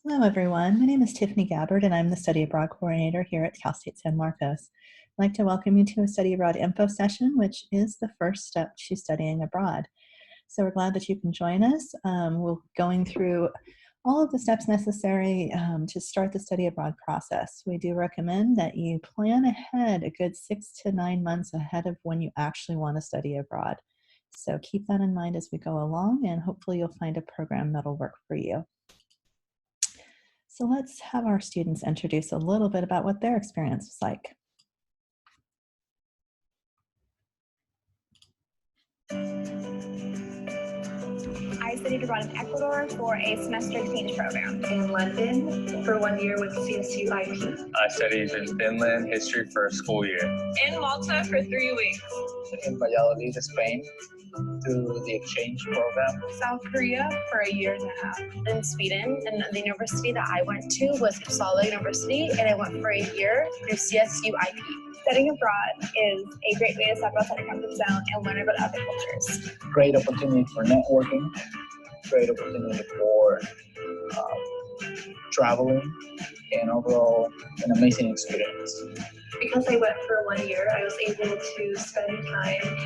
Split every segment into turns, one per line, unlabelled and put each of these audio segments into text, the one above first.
Hello, everyone. My name is Tiffany Gabbard, and I'm the Study Abroad Coordinator here at Cal State San Marcos. I'd like to welcome you to a Study Abroad info session, which is the first step to studying abroad. So we're glad that you can join us. We're going through all of the steps necessary to start the study abroad process. We do recommend that you plan ahead a good 6 to 9 months ahead of when you actually want to study abroad. So keep that in mind as we go along, and hopefully you'll find a program that'll work for you. So let's have our students introduce a little bit about what their experience was like.
I studied abroad in Ecuador for a semester exchange program.
In London for 1 year with CSUIP.
I studied in Finland history for a school year.
In Malta for 3 weeks.
In Valladolid, Spain, through the exchange program.
South Korea for a year and a half.
In Sweden, and the university that I went to was Uppsala University, and I went for a year through CSUIP.
Studying abroad is a great way to step outside your comfort zone and learn about other cultures.
Great opportunity for networking, great opportunity for traveling, and overall an amazing experience.
Because I went for 1 year, I was able to spend time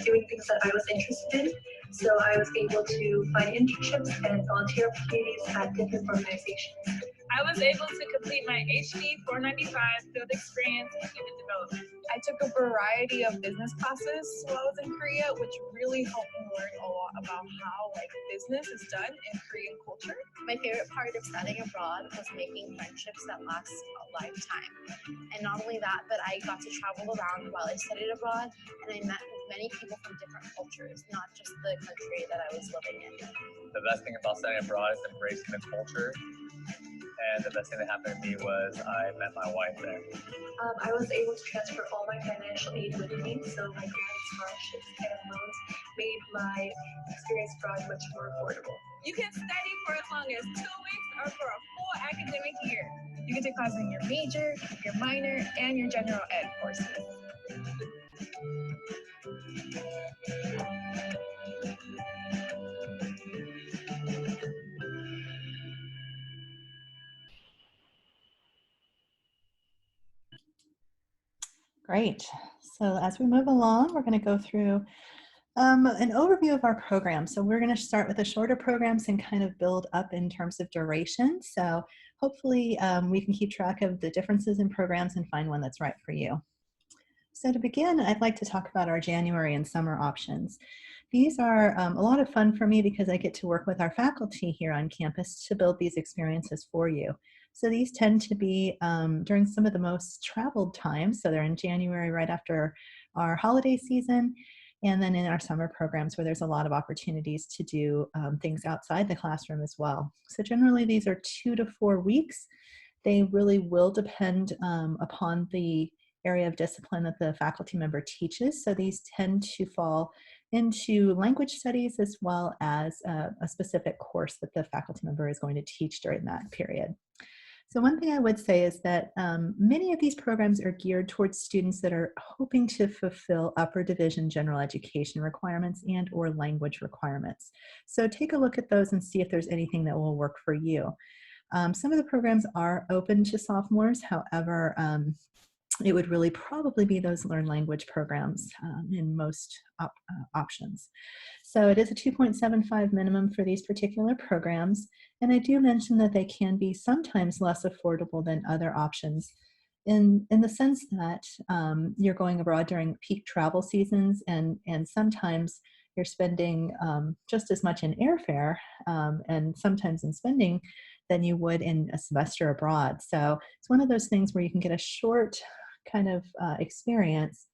doing things that I was interested in. So I was able to find internships and volunteer opportunities at different organizations.
I was able to complete my HD 495 field experience in human development.
I took a variety of business classes while I was in Korea, which really helped me learn a lot about how business is done in Korean culture.
My favorite part of studying abroad was making friendships that last a lifetime. And not only that, but I got to travel around while I studied abroad, and I met many people from different cultures, not just the country that I was living in.
The best thing about studying abroad is embracing the culture. And the best thing that happened to me was I met my wife there.
I was able to transfer all my financial aid with me, so my parents' scholarships and loans made my experience abroad much more affordable.
You can study for as long as 2 weeks or for a full academic year.
You can take classes in your major, your minor, and your general ed courses.
Great. So as we move along, we're going to go through an overview of our program. So we're going to start with the shorter programs and kind of build up in terms of duration. So hopefully we can keep track of the differences in programs and find one that's right for you. So to begin, I'd like to talk about our January and summer options. These are a lot of fun for me because I get to work with our faculty here on campus to build these experiences for you. So these tend to be during some of the most traveled times. So they're in January right after our holiday season, and then in our summer programs where there's a lot of opportunities to do things outside the classroom as well. So generally these are 2 to 4 weeks. They really will depend upon the area of discipline that the faculty member teaches. So these tend to fall into language studies as well as a specific course that the faculty member is going to teach during that period. So one thing I would say is that many of these programs are geared towards students that are hoping to fulfill upper division general education requirements and or language requirements. So take a look at those and see if there's anything that will work for you. Some of the programs are open to sophomores. However, it would really probably be those learn language programs in most options. So it is a 2.75 minimum for these particular programs. And I do mention that they can be sometimes less affordable than other options in the sense that you're going abroad during peak travel seasons, and sometimes you're spending just as much in airfare and sometimes in spending than you would in a semester abroad. So it's one of those things where you can get a short kind of experience,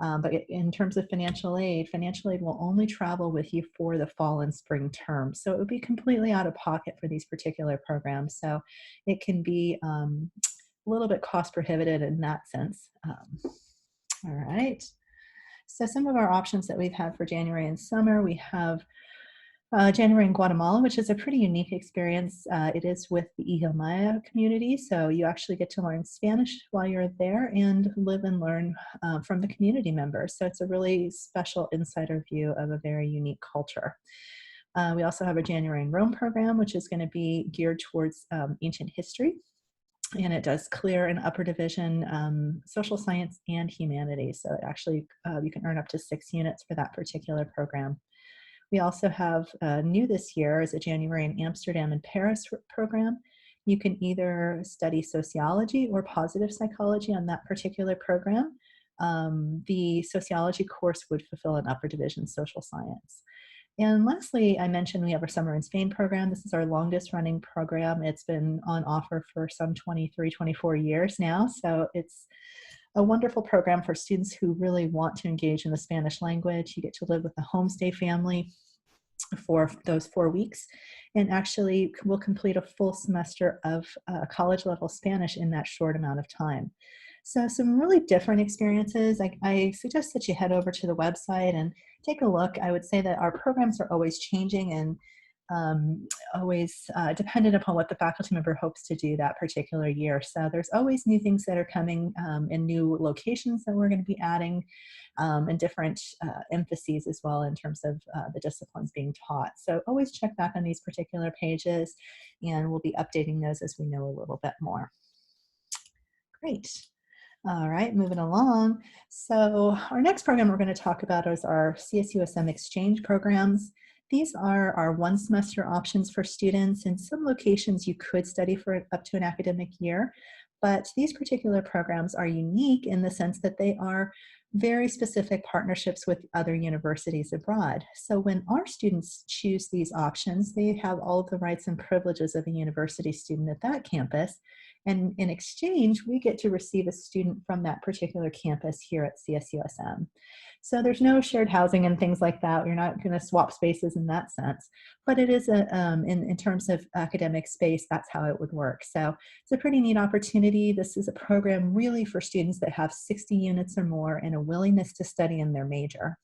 but in terms of financial aid will only travel with you for the fall and spring term. So it would be completely out of pocket for these particular programs. So it can be a little bit cost prohibitive in that sense. All right. So some of our options that we've had for January and summer, we have January in Guatemala, which is a pretty unique experience. It is with the Hijo Maya community, so you actually get to learn Spanish while you're there and live and learn from the community members. So it's a really special insider view of a very unique culture. We also have a January in Rome program, which is going to be geared towards ancient history. And it does clear and upper division social science and humanities. So it actually, you can earn up to 6 units for that particular program. We also have new this year is a January in Amsterdam and Paris program. You can either study sociology or positive psychology on that particular program. The sociology course would fulfill an upper division social science. And lastly, I mentioned we have our Summer in Spain program. This is our longest running program. It's been on offer for some 23, 24 years now. So it's a wonderful program for students who really want to engage in the Spanish language. You get to live with a homestay family for those 4 weeks and actually will complete a full semester of college level Spanish in that short amount of time. So some really different experiences. I suggest that you head over to the website and take a look. I would say that our programs are always changing and always dependent upon what the faculty member hopes to do that particular year. So there's always new things that are coming and new locations that we're going to be adding and different emphases as well in terms of the disciplines being taught. So always check back on these particular pages and we'll be updating those as we know a little bit more. Great. All right, moving along. So our next program we're going to talk about is our CSUSM exchange programs. These are our 1 semester options for students. In some locations you could study for up to an academic year, but these particular programs are unique in the sense that they are very specific partnerships with other universities abroad. So when our students choose these options, they have all of the rights and privileges of a university student at that campus. And in exchange, we get to receive a student from that particular campus here at CSUSM. So there's no shared housing and things like that. You're not going to swap spaces in that sense. But it is, in terms of academic space, that's how it would work. So it's a pretty neat opportunity. This is a program really for students that have 60 units or more and a willingness to study in their major.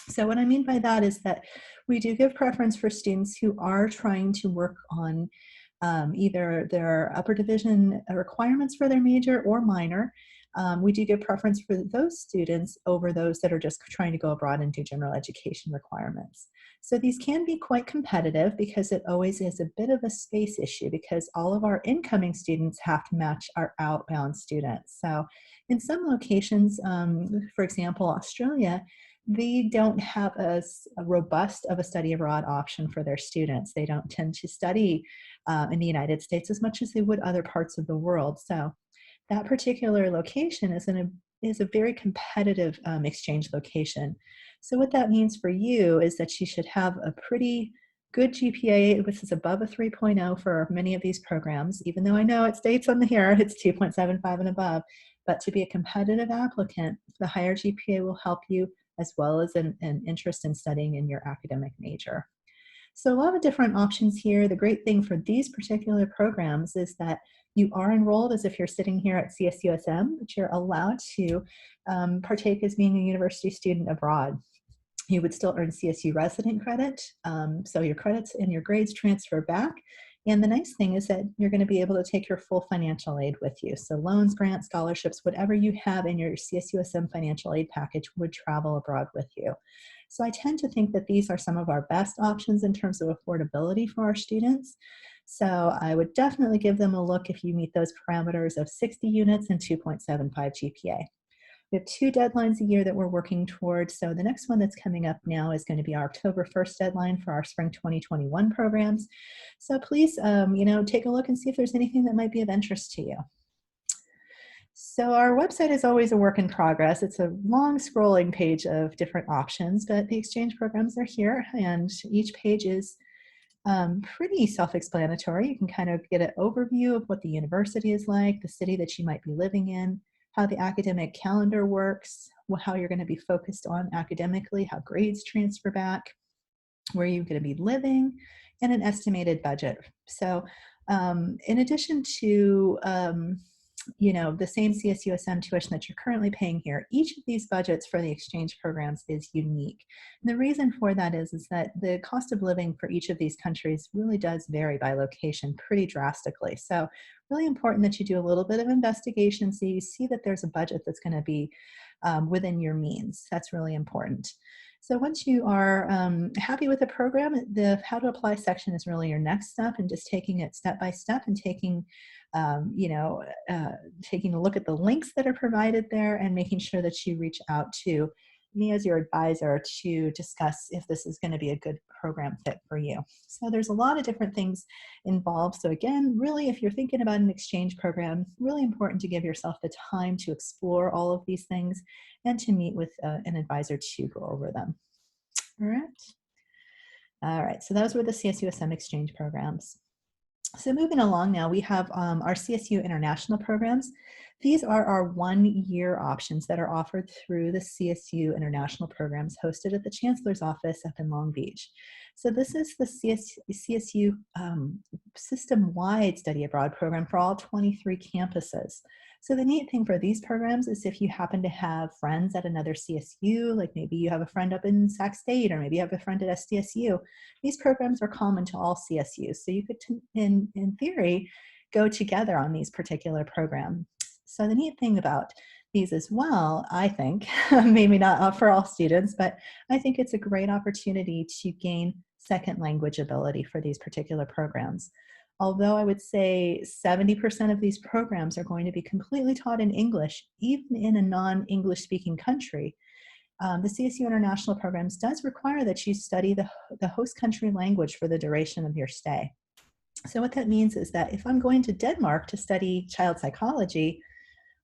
So what I mean by that is that we do give preference for students who are trying to work on either their upper division requirements for their major or minor. We do give preference for those students over those that are just trying to go abroad and do general education requirements. So these can be quite competitive because it always is a bit of a space issue because all of our incoming students have to match our outbound students. So in some locations, for example, Australia, they don't have as robust of a study abroad option for their students. They don't tend to study in the United States as much as they would other parts of the world. So that particular location is a very competitive exchange location. So what that means for you is that you should have a pretty good GPA, which is above a 3.0 for many of these programs, even though I know it states on here it's 2.75 and above. But to be a competitive applicant, the higher GPA will help you as well as an interest in studying in your academic major. So a lot of different options here. The great thing for these particular programs is that you are enrolled as if you're sitting here at CSUSM, but you're allowed to partake as being a university student abroad. You would still earn CSU resident credit, so your credits and your grades transfer back. And the nice thing is that you're going to be able to take your full financial aid with you. So loans, grants, scholarships, whatever you have in your CSUSM financial aid package would travel abroad with you. So I tend to think that these are some of our best options in terms of affordability for our students. So I would definitely give them a look if you meet those parameters of 60 units and 2.75 GPA. We have 2 deadlines a year that we're working towards. So the next one that's coming up now is going to be our October 1st deadline for our spring 2021 programs. So please, take a look and see if there's anything that might be of interest to you. So our website is always a work in progress. It's a long scrolling page of different options, but the exchange programs are here and each page is pretty self-explanatory. You can kind of get an overview of what the university is like, the city that you might be living in, how the academic calendar works, how you're going to be focused on academically, how grades transfer back, where you're going to be living, and an estimated budget. So in addition to the same CSUSM tuition that you're currently paying here, each of these budgets for the exchange programs is unique. And the reason for that is that the cost of living for each of these countries really does vary by location pretty drastically. So really important that you do a little bit of investigation so you see that there's a budget that's going to be within your means. That's really important. So once you are happy with the program, the how to apply section is really your next step, and just taking it step by step and taking, you know, taking a look at the links that are provided there and making sure that you reach out to me as your advisor to discuss if this is going to be a good program fit for you. So there's a lot of different things involved. So again, really, if you're thinking about an exchange program, really important to give yourself the time to explore all of these things and to meet with an advisor to go over them. All right. All right, so those were the CSUSM exchange programs. So moving along now, we have our CSU international programs. These are our 1-year options that are offered through the CSU international programs hosted at the Chancellor's office up in Long Beach. So this is the CSU system-wide study abroad program for all 23 campuses. So the neat thing for these programs is if you happen to have friends at another CSU, like maybe you have a friend up in Sac State, or maybe you have a friend at SDSU, these programs are common to all CSUs. So you could, in theory, go together on these particular programs. So the neat thing about these as well, I think, maybe not for all students, but I think it's a great opportunity to gain second language ability for these particular programs. Although I would say 70% of these programs are going to be completely taught in English, even in a non-English speaking country, the CSU International programs does require that you study the host country language for the duration of your stay. So what that means is that if I'm going to Denmark to study child psychology,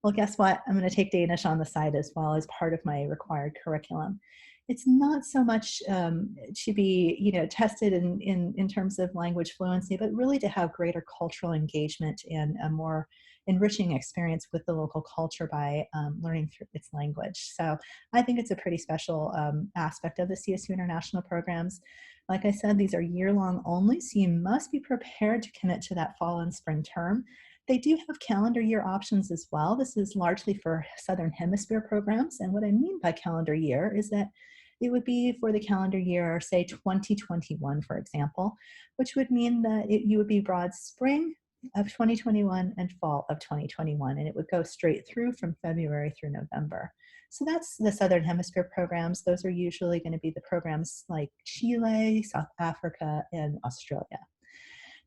well, guess what? I'm going to take Danish on the side as well as part of my required curriculum. It's not so much to be, tested in terms of language fluency, but really to have greater cultural engagement and a more enriching experience with the local culture by learning through its language. So I think it's a pretty special aspect of the CSU International programs. Like I said, these are year-long only, so you must be prepared to commit to that fall and spring term. They do have calendar year options as well. This is largely for Southern Hemisphere programs. And what I mean by calendar year is that it would be for the calendar year, say 2021, for example, which would mean that you would be broad spring of 2021 and fall of 2021, and it would go straight through from February through November. So that's the Southern Hemisphere programs. Those are usually going to be the programs like Chile, South Africa, and Australia.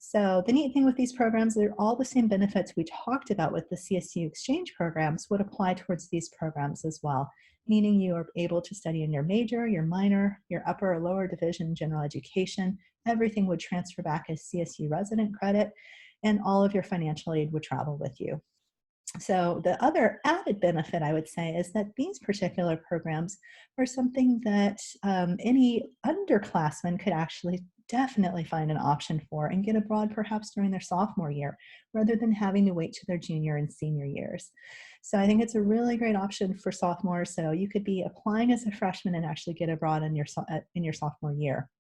So the neat thing with these programs, they're all the same benefits we talked about with the CSU exchange programs would apply towards these programs as well, meaning you are able to study in your major, your minor, your upper or lower division general education. Everything would transfer back as CSU resident credit, and all of your financial aid would travel with you. So the other added benefit, I would say, is that these particular programs are something that any underclassmen could actually definitely find an option for and get abroad perhaps during their sophomore year, rather than having to wait to their junior and senior years. So I think it's a really great option for sophomores. So you could be applying as a freshman and actually get abroad in your sophomore year.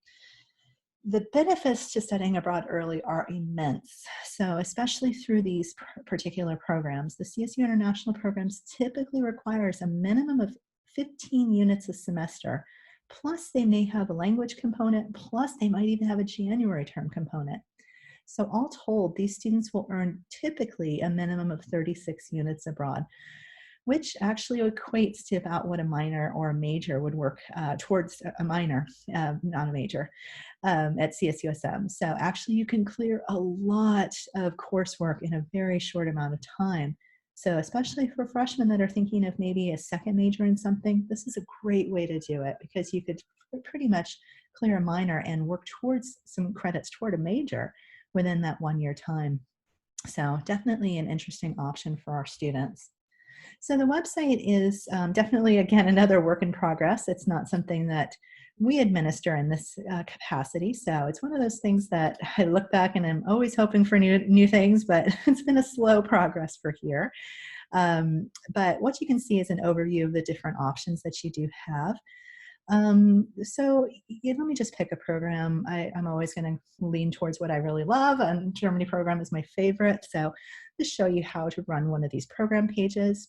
The benefits to studying abroad early are immense. So especially through these particular programs, the CSU International programs typically requires a minimum of 15 units a semester. Plus they may have a language component, plus they might even have a January term component. So all told, these students will earn typically a minimum of 36 units abroad, which actually equates to about what a minor or a major would work towards a minor, not a major, at CSUSM. So actually you can clear a lot of coursework in a very short amount of time. So especially for freshmen that are thinking of maybe a second major in something, this is a great way to do it, because you could pretty much clear a minor and work towards some credits toward a major within that 1-year time. So definitely an interesting option for our students. So the website is definitely, again, another work in progress. It's not something that we administer in this capacity. So it's one of those things that I look back and I'm always hoping for new things, but it's been a slow progress for here. But what you can see is an overview of the different options that you do have. So let me just pick a program. I'm always going to lean towards what I really love, and Germany program is my favorite. So just show you how to run one of these program pages.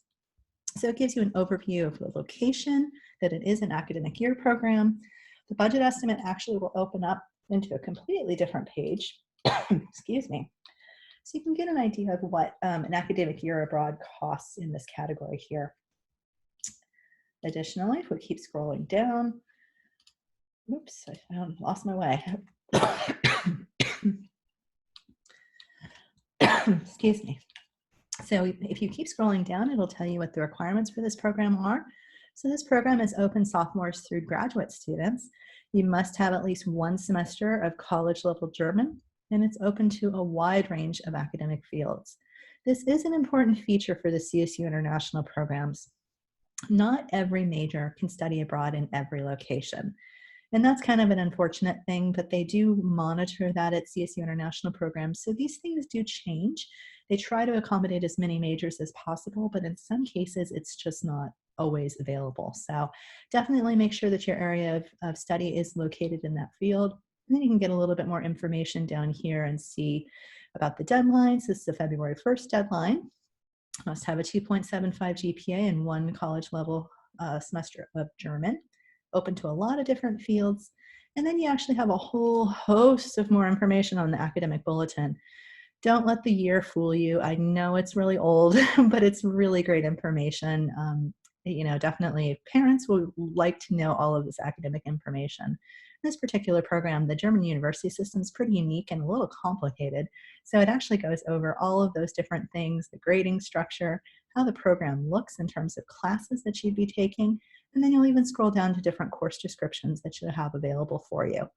So it gives you an overview of the location, that it is an academic year program. The budget estimate actually will open up into a completely different page. Excuse me. So you can get an idea of what an academic year abroad costs in this category here. Additionally, if we keep scrolling down, Oops, I lost my way. Excuse me. So if you keep scrolling down, it'll tell you what the requirements for this program are. So this program is open sophomores through graduate students. You must have at least one semester of college level German, and it's open to a wide range of academic fields. This is an important feature for the CSU international programs. Not every major can study abroad in every location. And that's kind of an unfortunate thing, but they do monitor that at CSU International programs. So these things do change. They try to accommodate as many majors as possible, but in some cases, it's just not always available. So definitely make sure that your area of study is located in that field. And then you can get a little bit more information down here and see about the deadlines. This is the February 1st deadline. Must have a 2.75 GPA and one college level semester of German, open to a lot of different fields. And then you actually have a whole host of more information on the academic bulletin. Don't let the year fool you. I know it's really old, but it's really great information. Definitely parents would like to know all of this academic information. This particular program, the German university system, is pretty unique and a little complicated. So it actually goes over all of those different things, the grading structure, how the program looks in terms of classes that you'd be taking, and then you'll even scroll down to different course descriptions that you'll have available for you.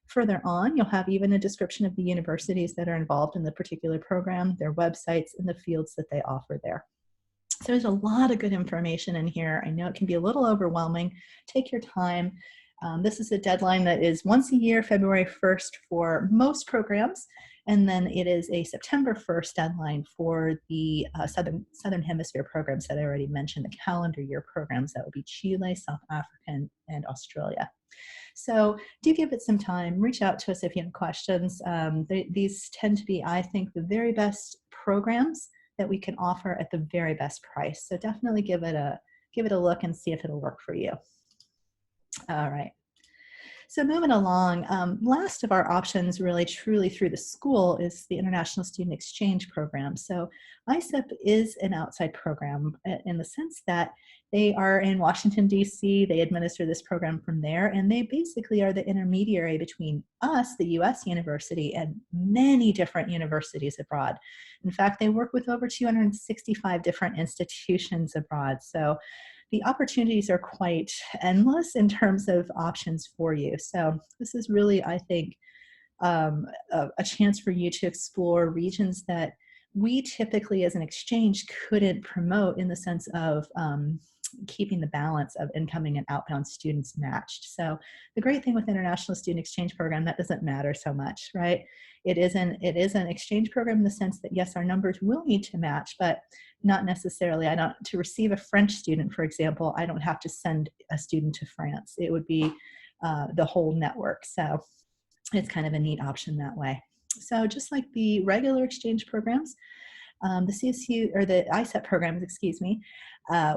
Further on, you'll have even a description of the universities that are involved in the particular program, their websites, and the fields that they offer there. So there's a lot of good information in here. I know it can be a little overwhelming. Take your time. This is a deadline that is once a year, February 1st for most programs, and then it is a September 1st deadline for the Southern Hemisphere programs that I already mentioned, the calendar year programs. That would be Chile, South Africa, and Australia. So do give it some time. Reach out to us if you have questions. These tend to be, I think, the very best programs that we can offer at the very best price. So definitely give it a look and see if it'll work for you. All right. So moving along, last of our options really truly through the school is the International Student Exchange Program. So ISEP is an outside program in the sense that they are in Washington, D.C. They administer this program from there, and they basically are the intermediary between us, the U.S. university, and many different universities abroad. In fact, they work with over 265 different institutions abroad. So the opportunities are quite endless in terms of options for you. So this is really, I think, a chance for you to explore regions that we typically as an exchange couldn't promote in the sense of keeping the balance of incoming and outbound students matched. So the great thing with International Student Exchange Program, that doesn't matter so much, right? It is an exchange program in the sense that, yes, our numbers will need to match, but not necessarily. To receive a French student, for example, I don't have to send a student to France. It would be the whole network. So it's kind of a neat option that way. So just like the regular exchange programs, the CSU or the ISEP programs,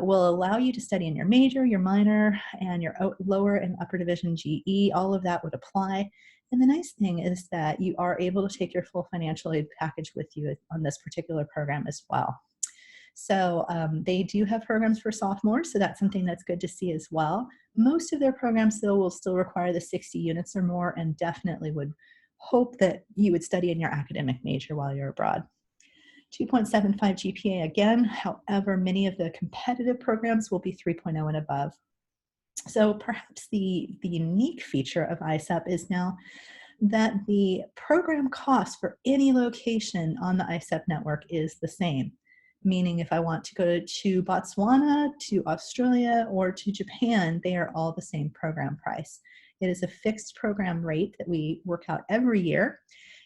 will allow you to study in your major, your minor, and your lower and upper division GE. All of that would apply. And the nice thing is that you are able to take your full financial aid package with you on this particular program as well. So they do have programs for sophomores, so that's something that's good to see as well. Most of their programs, though, will still require the 60 units or more, and definitely would hope that you would study in your academic major while you're abroad. 2.75 GPA again, however, many of the competitive programs will be 3.0 and above. So perhaps the unique feature of ISEP is now that the program cost for any location on the ISEP network is the same. Meaning if I want to go to Botswana, to Australia, or to Japan, they are all the same program price. It is a fixed program rate that we work out every year,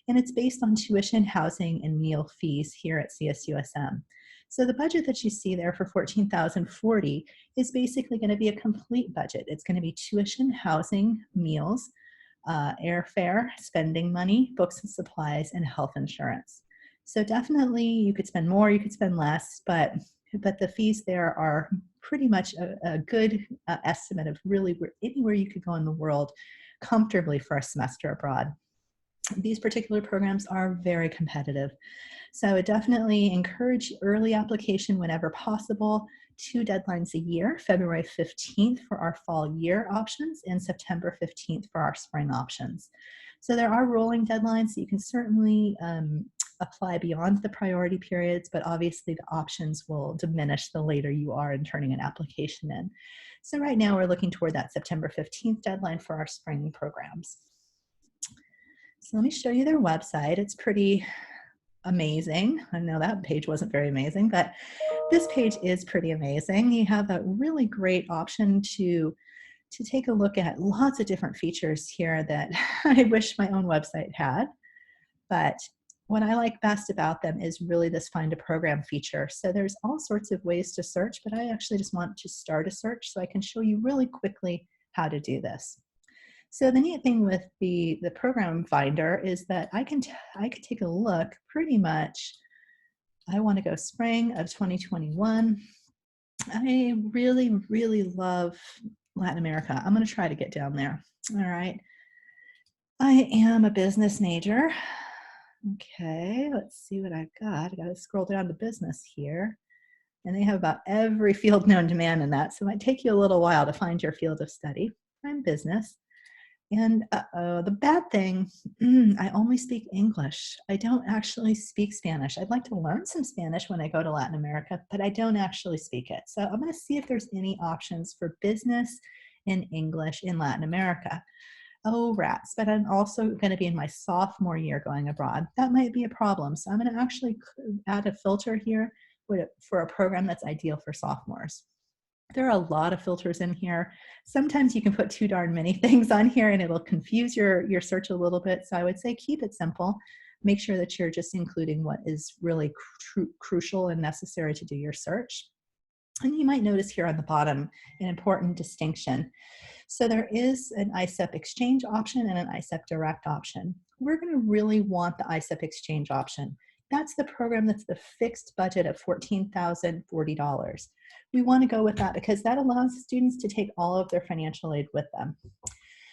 and it's based on tuition, housing, and meal fees here at CSUSM. So the budget that you see there for $14,040 is basically going to be a complete budget. It's going to be tuition, housing, meals, airfare, spending money, books and supplies, and health insurance. So definitely you could spend more, you could spend less, but the fees there are pretty much a good estimate of really anywhere you could go in the world comfortably for a semester abroad. These particular programs are very competitive. So I definitely encourage early application whenever possible. 2 deadlines a year, February 15th for our fall year options and September 15th for our spring options. So there are rolling deadlines, so you can certainly apply beyond the priority periods, but obviously the options will diminish the later you are in turning an application in. So right now we're looking toward that September 15th deadline for our spring programs. So let me show you their website. It's pretty amazing. I know that page wasn't very amazing, but this page is pretty amazing. You have a really great option to take a look at lots of different features here that I wish my own website had. But what I like best about them is really this find a program feature. So there's all sorts of ways to search, but I actually just want to start a search so I can show you really quickly how to do this. So the neat thing with the program finder is that I could take a look pretty much. I want to go spring of 2021. I really, really love Latin America. I'm going to try to get down there. All right. I am a business major. Okay, let's see what I've got. I got to scroll down to business here. And they have about every field known to man in that. So it might take you a little while to find your field of study. I'm business. And the bad thing, I only speak English. I don't actually speak Spanish. I'd like to learn some Spanish when I go to Latin America, but I don't actually speak it. So I'm going to see if there's any options for business in English in Latin America. Oh, rats, but I'm also going to be in my sophomore year going abroad. That might be a problem. So I'm going to actually add a filter here for a program that's ideal for sophomores. There are a lot of filters in here. Sometimes you can put too darn many things on here and it'll confuse your search a little bit. So I would say keep it simple. Make sure that you're just including what is really crucial and necessary to do your search. And you might notice here on the bottom an important distinction. So there is an ISEP exchange option and an ISEP direct option. We're going to really want the ISEP exchange option. That's the program that's the fixed budget of $14,040. We want to go with that because that allows students to take all of their financial aid with them.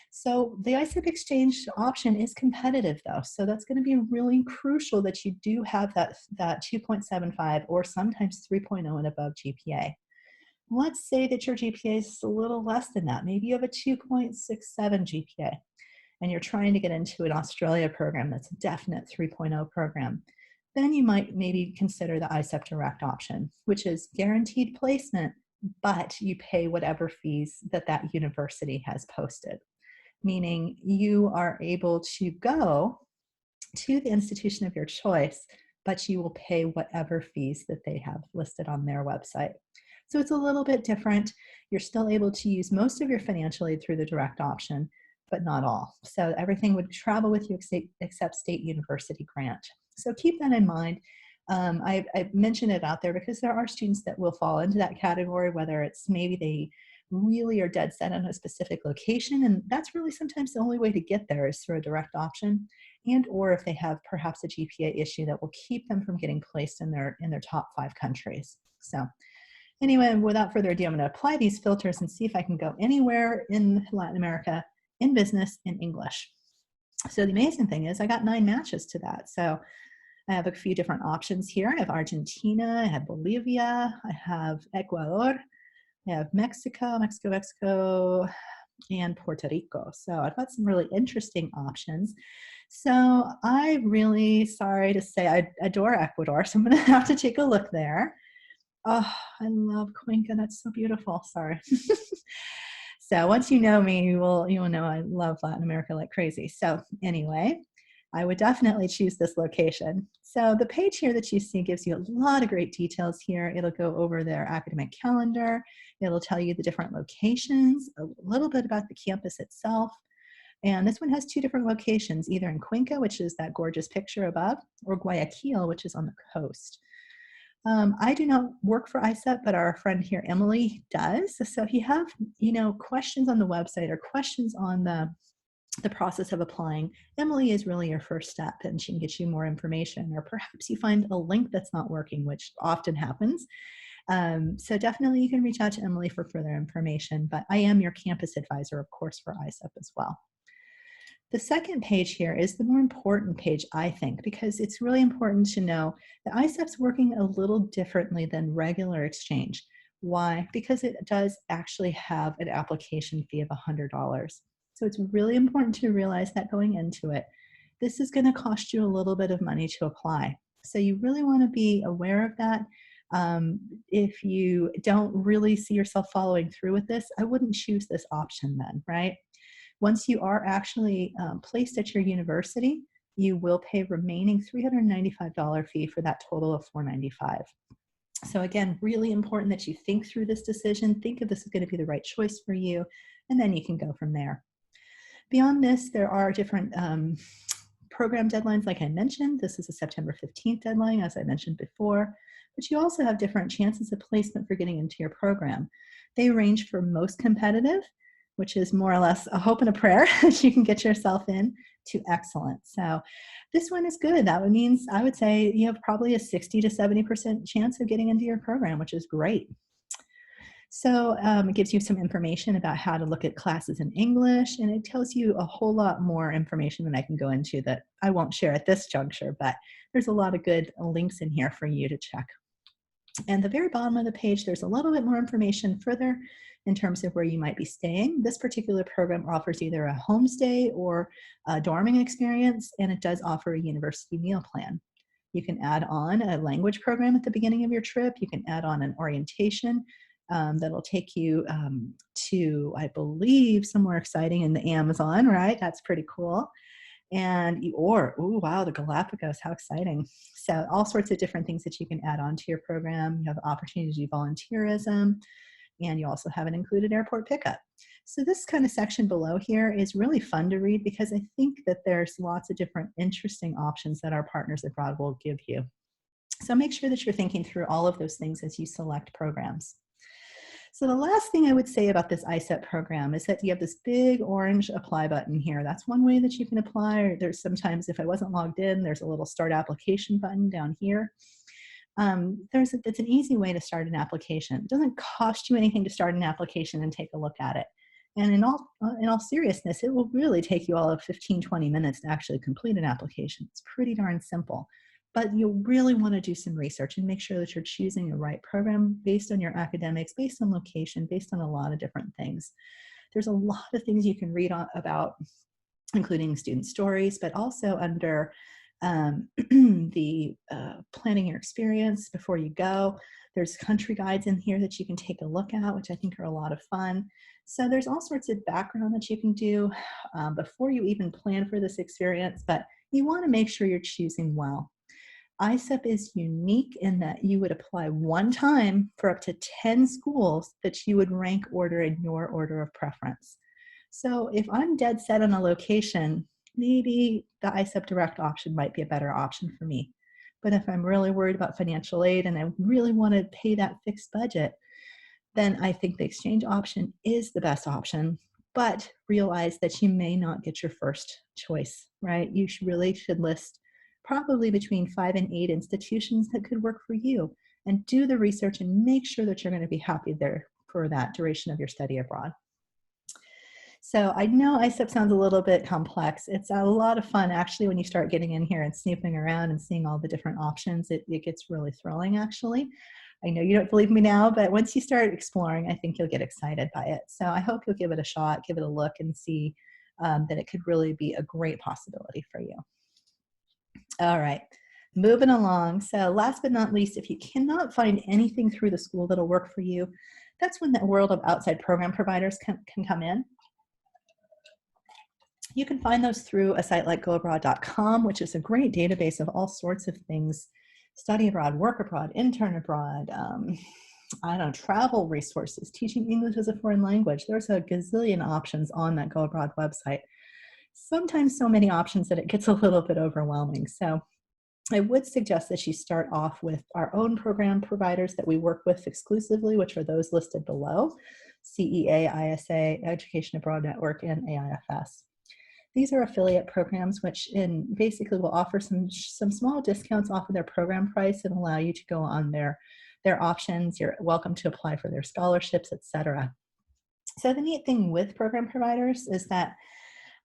So the ISEP exchange option is competitive though. So that's going to be really crucial that you do have that 2.75 or sometimes 3.0 and above GPA. Let's say that your GPA is a little less than that. Maybe you have a 2.67 GPA and you're trying to get into an Australia program that's a definite 3.0 program. Then you might maybe consider the ISEP direct option, which is guaranteed placement, but you pay whatever fees that university has posted. Meaning you are able to go to the institution of your choice, but you will pay whatever fees that they have listed on their website. So it's a little bit different. You're still able to use most of your financial aid through the direct option, but not all. So everything would travel with you except state university grant. So keep that in mind. I mentioned it out there because there are students that will fall into that category, whether it's maybe they really are dead set on a specific location, and that's really sometimes the only way to get there is through a direct option, and or if they have perhaps a GPA issue that will keep them from getting placed in their top 5 countries. So anyway, without further ado, I'm going to apply these filters and see if I can go anywhere in Latin America in business in English. So the amazing thing is I got 9 matches to that. So I have a few different options here. I have Argentina, I have Bolivia, I have Ecuador, I have Mexico, and Puerto Rico. So I've got some really interesting options. So I'm really sorry to say I adore Ecuador, so I'm going to have to take a look there. Oh, I love Cuenca. That's so beautiful. Sorry. So once you know me, you will know I love Latin America like crazy. So anyway, I would definitely choose this location. So the page here that you see gives you a lot of great details here. It'll go over their academic calendar. It'll tell you the different locations, a little bit about the campus itself. And this one has 2 different locations, either in Cuenca, which is that gorgeous picture above, or Guayaquil, which is on the coast. I do not work for ISEP, but our friend here, Emily, does. So if you have, questions on the website or questions on the process of applying, Emily is really your first step, and she can get you more information, or perhaps you find a link that's not working, which often happens. So definitely you can reach out to Emily for further information, but I am your campus advisor, of course, for ISEP as well. The second page here is the more important page, I think, because it's really important to know that ISEP's working a little differently than regular exchange. Why? Because it does actually have an application fee of $100. So it's really important to realize that going into it, this is going to cost you a little bit of money to apply. So you really want to be aware of that. If you don't really see yourself following through with this, I wouldn't choose this option then, right? Once you are actually placed at your university, you will pay remaining $395 fee for that total of $495. So again, really important that you think through this decision, think if this is going to be the right choice for you, and then you can go from there. Beyond this, there are different program deadlines, like I mentioned. This is a September 15th deadline, as I mentioned before, but you also have different chances of placement for getting into your program. They range from most competitive, which is more or less a hope and a prayer that you can get yourself in, to excellent. So this one is good. That means I would say you have probably a 60 to 70% chance of getting into your program, which is great. So it gives you some information about how to look at classes in English, and it tells you a whole lot more information than I can go into that I won't share at this juncture, but there's a lot of good links in here for you to check. And the very bottom of the page, there's a little bit more information further in terms of where you might be staying. This particular program offers either a homestay or a dorming experience, and it does offer a university meal plan. You can add on a language program at the beginning of your trip. You can add on an orientation that'll take you to, I believe, somewhere exciting in the Amazon, right? That's pretty cool. And oh wow, the Galapagos, how exciting. So all sorts of different things that you can add on to your program. You have the opportunity to do volunteerism, and you also have an included airport pickup. So this kind of section below here is really fun to read because I think that there's lots of different interesting options that our partners abroad will give you. So make sure that you're thinking through all of those things as you select programs. So the last thing I would say about this ISEP program is that you have this big orange apply button here. That's one way that you can apply. Or there's sometimes, if I wasn't logged in, there's a little start application button down here. It's an easy way to start an application. It doesn't cost you anything to start an application and take a look at it. And in all seriousness, it will really take you all of 15, 20 minutes to actually complete an application. It's pretty darn simple. But you'll really want to do some research and make sure that you're choosing the right program based on your academics, based on location, based on a lot of different things. There's a lot of things you can read about, including student stories, but also under the planning your experience before you go. There's country guides in here that you can take a look at, which I think are a lot of fun. So there's all sorts of background that you can do before you even plan for this experience, but you want to make sure you're choosing well. ISEP is unique in that you would apply one time for up to 10 schools that you would rank order in your order of preference. So if I'm dead set on a location, maybe the ISEP direct option might be a better option for me. But if I'm really worried about financial aid and I really want to pay that fixed budget, then I think the exchange option is the best option. But realize that you may not get your first choice, right? You really should list probably between 5 and 8 institutions that could work for you, and do the research and make sure that you're going to be happy there for that duration of your study abroad. So I know ISEP sounds a little bit complex. It's a lot of fun actually when you start getting in here and snooping around and seeing all the different options. It gets really thrilling actually. I know you don't believe me now, but once you start exploring, I think you'll get excited by it. So I hope you'll give it a shot, give it a look, and see that it could really be a great possibility for you. All right, moving along. So last but not least, if you cannot find anything through the school that'll work for you, that's when the world of outside program providers can come in. You can find those through a site like goabroad.com, which is a great database of all sorts of things: study abroad, work abroad, intern abroad, I don't know, travel resources, teaching English as a foreign language. There's a gazillion options on that Go Abroad website. Sometimes so many options that it gets a little bit overwhelming. So I would suggest that you start off with our own program providers that we work with exclusively, which are those listed below: CEA, ISA, Education Abroad Network, and AIFS. These are affiliate programs which basically will offer some small discounts off of their program price and allow you to go on their options. You're welcome to apply for their scholarships, etc. So the neat thing with program providers is that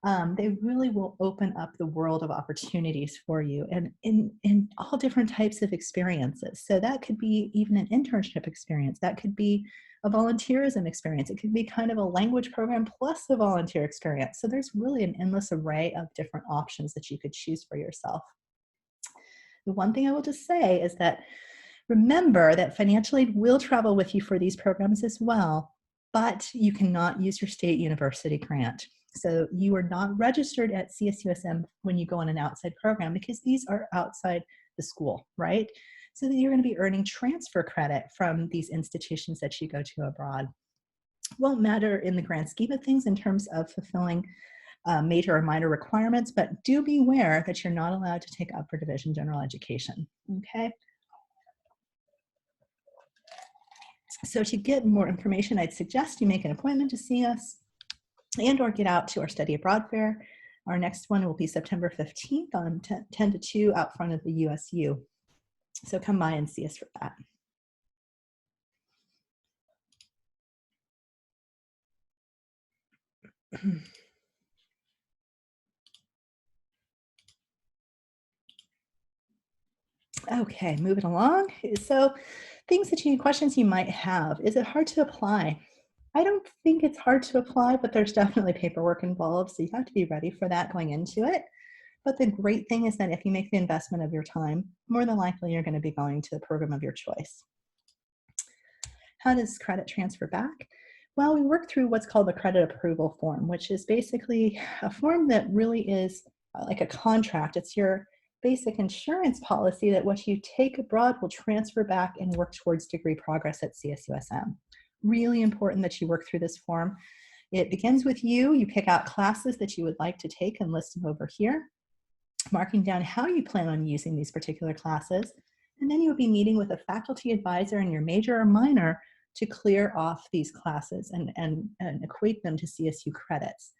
they really will open up the world of opportunities for you and in all different types of experiences. So that could be even an internship experience. That could be a volunteerism experience. It could be kind of a language program plus a volunteer experience. So there's really an endless array of different options that you could choose for yourself. The one thing I will just say is that remember that financial aid will travel with you for these programs as well, but you cannot use your state university grant. So you are not registered at CSUSM when you go on an outside program because these are outside the school, right? So that you're going to be earning transfer credit from these institutions that you go to abroad. Won't matter in the grand scheme of things in terms of fulfilling major or minor requirements, but do beware that you're not allowed to take upper division general education, okay? So to get more information, I'd suggest you make an appointment to see us and or get out to our study abroad fair. Our next one will be September 15th on 10 to 2 out front of the USU. So come by and see us for that. Okay, moving along. So questions you might have. Is it hard to apply? I don't think it's hard to apply, but there's definitely paperwork involved. So you have to be ready for that going into it. But the great thing is that if you make the investment of your time, more than likely you're going to be going to the program of your choice. How does credit transfer back? Well, we work through what's called the credit approval form, which is basically a form that really is like a contract. It's your basic insurance policy that what you take abroad will transfer back and work towards degree progress at CSUSM. Really important that you work through this form. It begins with you. You pick out classes that you would like to take and list them over here, marking down how you plan on using these particular classes. And then you will be meeting with a faculty advisor in your major or minor to clear off these classes and equate them to CSU credits.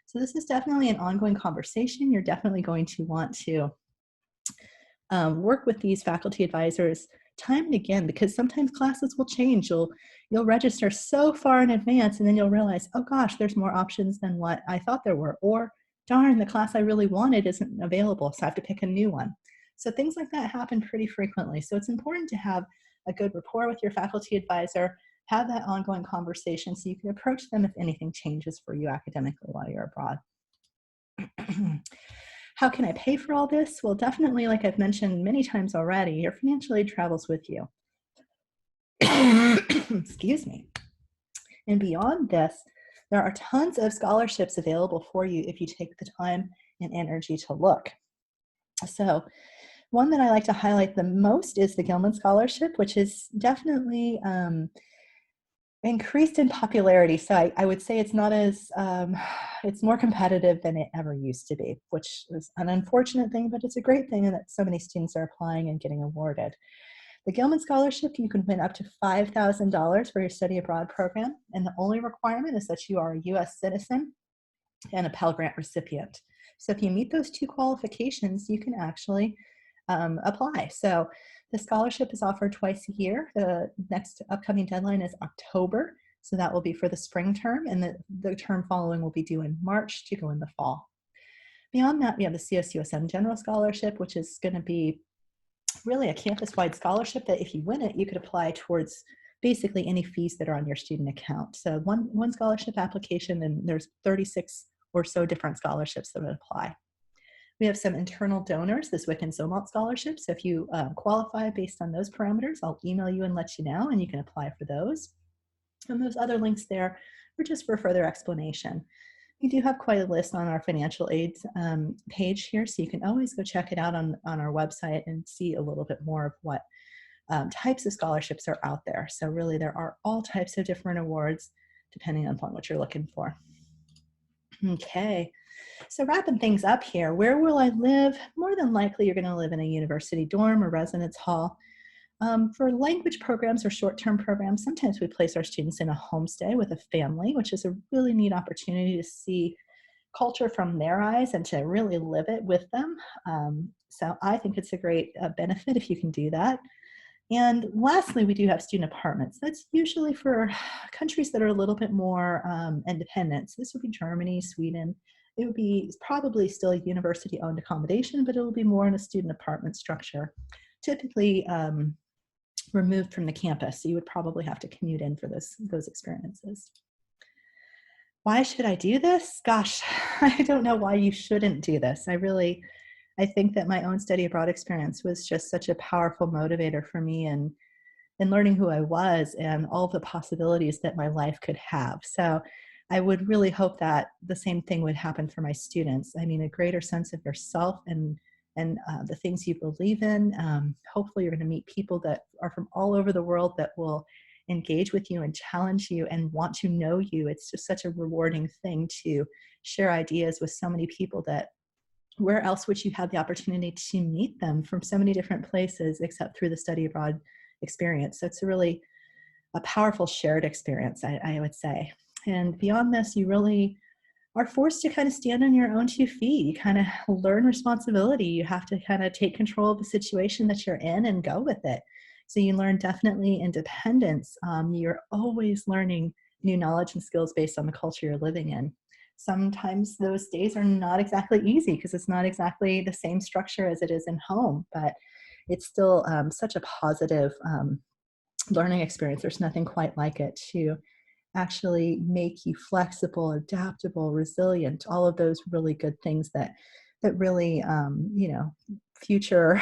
So this is definitely an ongoing conversation. You're definitely going to want to work with these faculty advisors time and again, because sometimes classes will change. You'll register so far in advance and then you'll realize, oh gosh, there's more options than what I thought there were, or darn, the class I really wanted isn't available, so I have to pick a new one. So things like that happen pretty frequently. So it's important to have a good rapport with your faculty advisor, have that ongoing conversation so you can approach them if anything changes for you academically while you're abroad. How can I pay for all this? Well, definitely, like I've mentioned many times already, your financial aid travels with you. Excuse me. And beyond this, there are tons of scholarships available for you if you take the time and energy to look. So one that I like to highlight the most is the Gilman Scholarship, which is definitely increased in popularity. So I would say it's not as, it's more competitive than it ever used to be, which is an unfortunate thing, but it's a great thing that so many students are applying and getting awarded. The Gilman Scholarship, you can win up to $5,000 for your study abroad program, and the only requirement is that you are a U.S. citizen and a Pell Grant recipient. So if you meet those two qualifications, you can actually apply. So the scholarship is offered twice a year. The next upcoming deadline is October, so that will be for the spring term, and the term following will be due in March to go in the fall. Beyond that, we have the CSUSM General Scholarship, which is going to be really a campus-wide scholarship that if you win it, you could apply towards basically any fees that are on your student account. So one scholarship application, and there's 36 or so different scholarships that would apply. We have some internal donors, the Zwick and Zomalt Scholarship. So if you qualify based on those parameters, I'll email you and let you know, and you can apply for those. And those other links there are just for further explanation. We do have quite a list on our financial aid page here, so you can always go check it out on our website and see a little bit more of what types of scholarships are out there. So really there are all types of different awards depending upon what you're looking for. Okay, so wrapping things up here, where will I live? More than likely you're going to live in a university dorm or residence hall. For language programs or short-term programs, sometimes we place our students in a homestay with a family, which is a really neat opportunity to see culture from their eyes and to really live it with them. So I think it's a great benefit if you can do that. And lastly, we do have student apartments. That's usually for countries that are a little bit more independent. So this would be Germany, Sweden. it would be probably still a university-owned accommodation, but it will be more in a student apartment structure, typically removed from the campus. So you would probably have to commute in for those experiences. Why should I do this? Gosh, I don't know why you shouldn't do this. I think that my own study abroad experience was just such a powerful motivator for me and learning who I was and all the possibilities that my life could have. So I would really hope that the same thing would happen for my students. I mean, a greater sense of yourself and the things you believe in. Hopefully you're going to meet people that are from all over the world that will engage with you and challenge you and want to know you. It's just such a rewarding thing to share ideas with so many people that where else would you have the opportunity to meet them from so many different places except through the study abroad experience. So it's a powerful shared experience, I would say. And beyond this, you really are forced to kind of stand on your own 2 feet. You kind of learn responsibility. You have to kind of take control of the situation that you're in and go with it. So you learn definitely independence. You're always learning new knowledge and skills based on the culture you're living in. Sometimes those days are not exactly easy because it's not exactly the same structure as it is in home, but it's still such a positive learning experience. There's nothing quite like it to actually make you flexible, adaptable, resilient, all of those really good things that really, future,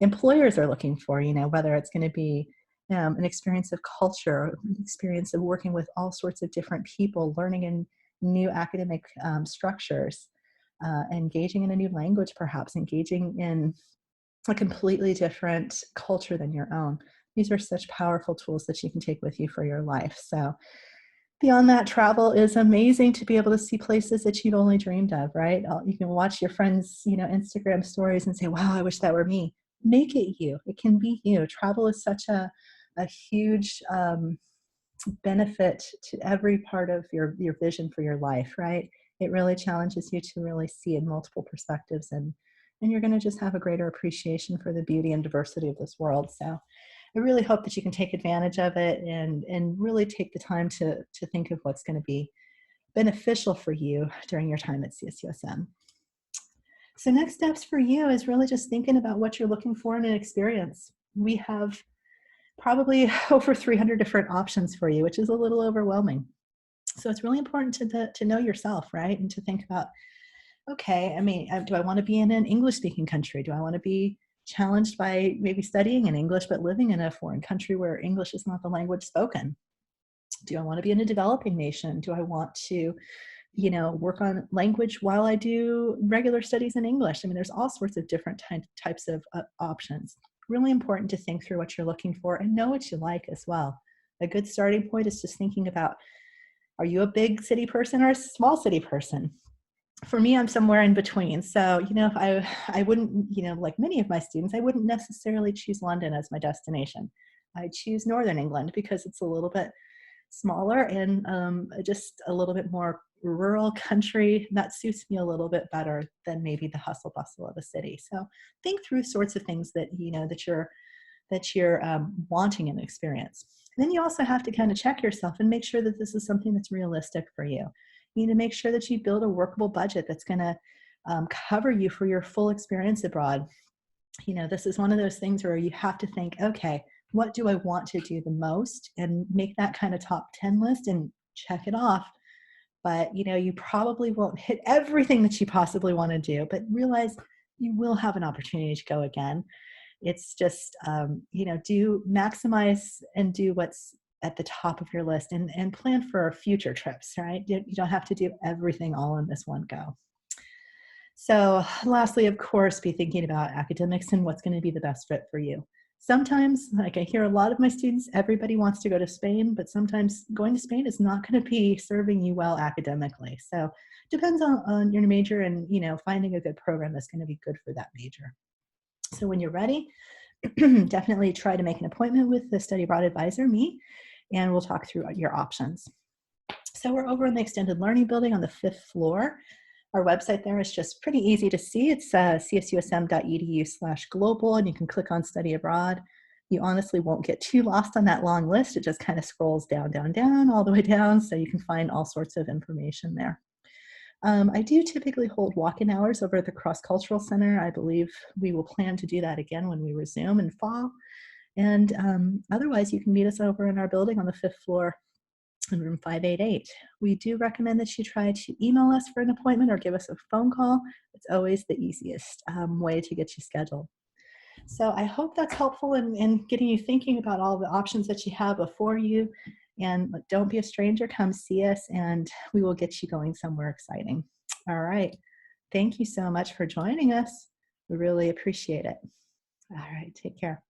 employers are looking for, whether it's going to be an experience of culture, an experience of working with all sorts of different people, learning in new academic structures, engaging in a new language, perhaps engaging in a completely different culture than your own. These are such powerful tools that you can take with you for your life. So beyond that, travel is amazing to be able to see places that you've only dreamed of, right? You can watch your friends, Instagram stories and say, wow, I wish that were me. Make it you. It can be you. Travel is such a huge benefit to every part of your vision for your life, right? It really challenges you to really see in multiple perspectives, and you're going to just have a greater appreciation for the beauty and diversity of this world. So I really hope that you can take advantage of it and really take the time to think of what's going to be beneficial for you during your time at CSUSM. So next steps for you is really just thinking about what you're looking for in an experience. We have probably over 300 different options for you, which is a little overwhelming. So it's really important to know yourself, right? And to think about, okay, I mean, do I want to be in an English-speaking country? Do I want to be challenged by maybe studying in English but living in a foreign country where English is not the language spoken? Do I want to be in a developing nation? Do I want to, work on language while I do regular studies in English? I mean, there's all sorts of different types of options. Really important to think through what you're looking for and know what you like as well. A good starting point is just thinking about, are you a big city person or a small city person? For me, I'm somewhere in between. So, if I wouldn't, like many of my students, I wouldn't necessarily choose London as my destination. I choose Northern England because it's a little bit smaller and just a little bit more rural country. That suits me a little bit better than maybe the hustle bustle of a city. So think through sorts of things that, that you're wanting in an experience. And then you also have to kind of check yourself and make sure that this is something that's realistic for you. You need to make sure that you build a workable budget that's going to cover you for your full experience abroad. This is one of those things where you have to think, okay, what do I want to do the most, and make that kind of top 10 list and check it off. But, you probably won't hit everything that you possibly want to do, but realize you will have an opportunity to go again. It's just, do maximize and do what's at the top of your list, and plan for future trips, right? You don't have to do everything all in this one go. So lastly, of course, be thinking about academics and what's going to be the best fit for you. Sometimes, like I hear a lot of my students, everybody wants to go to Spain, but sometimes going to Spain is not going to be serving you well academically. So it depends on your major and, finding a good program that's going to be good for that major. So when you're ready, definitely try to make an appointment with the study abroad advisor, me, and we'll talk through your options. So we're over in the extended learning building on the 5th floor. Our website there is just pretty easy to see. It's csusm.edu/global, and you can click on study abroad. You honestly won't get too lost on that long list. It just kind of scrolls down, down, down, all the way down, so you can find all sorts of information there. I do typically hold walk-in hours over at the Cross Cultural Center. I believe we will plan to do that again when we resume in fall. And otherwise, you can meet us over in our building on the 5th floor in room 588. We do recommend that you try to email us for an appointment or give us a phone call. It's always the easiest way to get you scheduled. So I hope that's helpful in getting you thinking about all the options that you have before you. And don't be a stranger, come see us and we will get you going somewhere exciting. All right. Thank you so much for joining us. We really appreciate it. All right, take care.